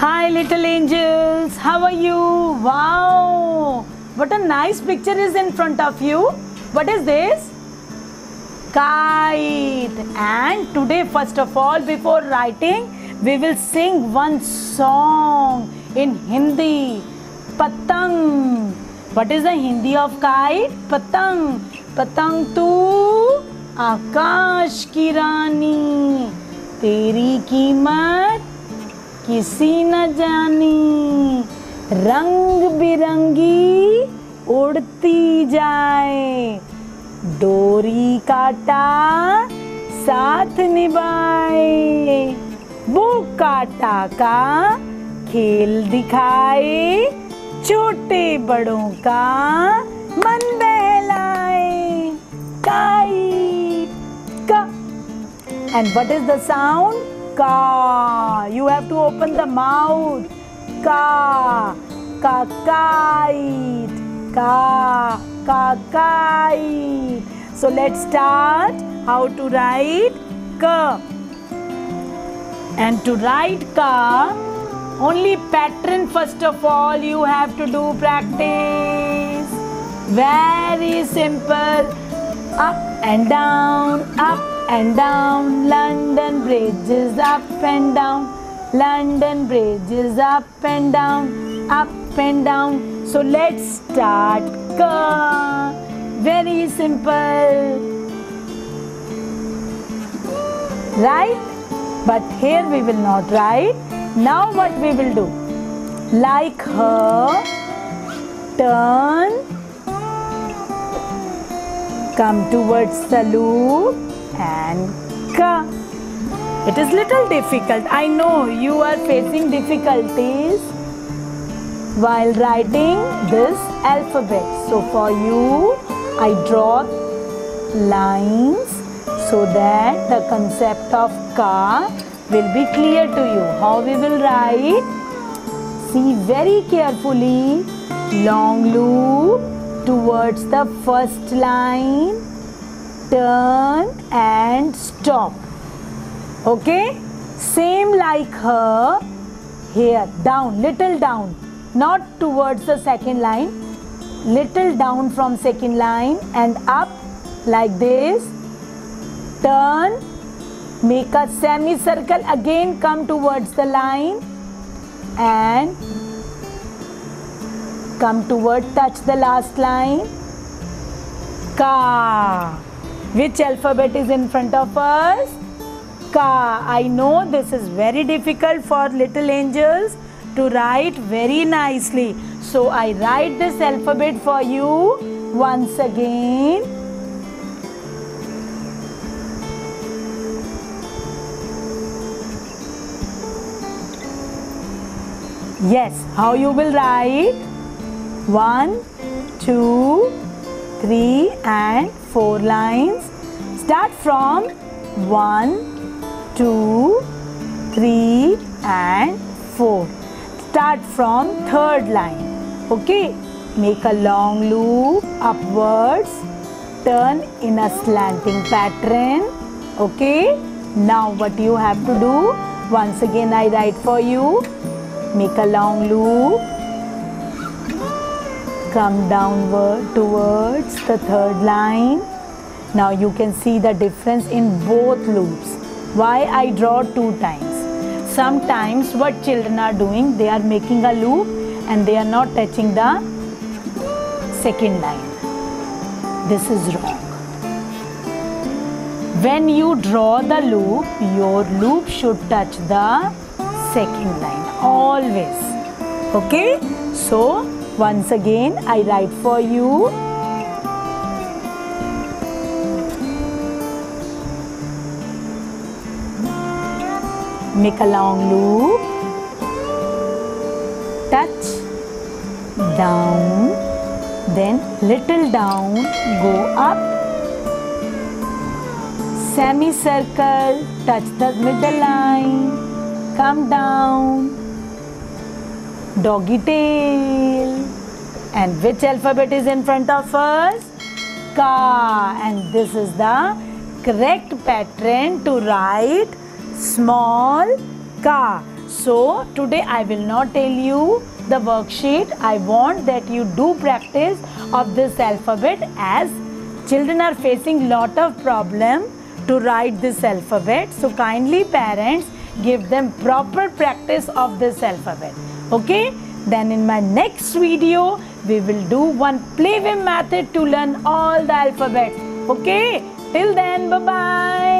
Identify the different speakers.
Speaker 1: Hi little angels, how are you? Wow, what a nice picture is in front of you. What is this? Kite. And today, first of all, before writing, we will sing one song in Hindi. Patang. What is the Hindi of kite? Patang. Patang tu आकाश की रानी, तेरी कीमत किसी न जानी, रंग बिरंगी उड़ती जाए, डोरी काटा साथ निभाए, वो काटा का खेल दिखाए, छोटे बड़ों का मन बहलाए. Kite. Ka. And what is the sound? Ka. You have to open the mouth. Ka. Ka. Kite. Ka. Ka. Kite. So let's start how to write ka. And to write ka, only pattern first of all you have to do practice. Very simple. Up and down, London Bridge is up and down, London Bridge is up and down, up and down. So let's start ka. Very simple, right? But here we will not write. Now what we will do? Like her, turn, come towards the loop and ka. It is little difficult. I know you are facing difficulties while writing this alphabet. So for you, I draw lines so that the concept of ka will be clear to you. How we will write? See very carefully. Long loop towards the first line, turn and stop. Okay? Same like her, here, down, little down, not towards the second line, little down from second line and up like this, turn, make a semicircle, again come towards the line and come toward, touch the last line. Ka. Which alphabet is in front of us? Ka. I know this is very difficult for little angels to write very nicely. So I write this alphabet for you once again. Yes, how you will write? 1, 2, 3 and 4 lines. Start from 1, 2, 3 and 4. Start from third line. Okay. Make a long loop upwards. Turn in a slanting pattern. Okay. Now what you have to do? Once again I write for you. Make a long loop. Come downward towards the third line. Now you can see the difference in both loops. Why I draw 2 times? Sometimes what children are doing, they are making a loop and they are not touching the second line. This is wrong. When you draw the loop, your loop should touch the second line always. Okay? So once again, I write for you. Make a long loop. Touch, down, then little down, go up. Semicircle, touch the middle line, come down. Doggy tail. And which alphabet is in front of us? Ka. And this is the correct pattern to write small ka. So today I will not tell you the worksheet. I want that you do practice of this alphabet, as children are facing lot of problem to write this alphabet. So kindly parents, give them proper practice of this alphabet. Okay? Then in my next video, we will do one play way method to learn all the alphabets. Okay? Till then, bye-bye.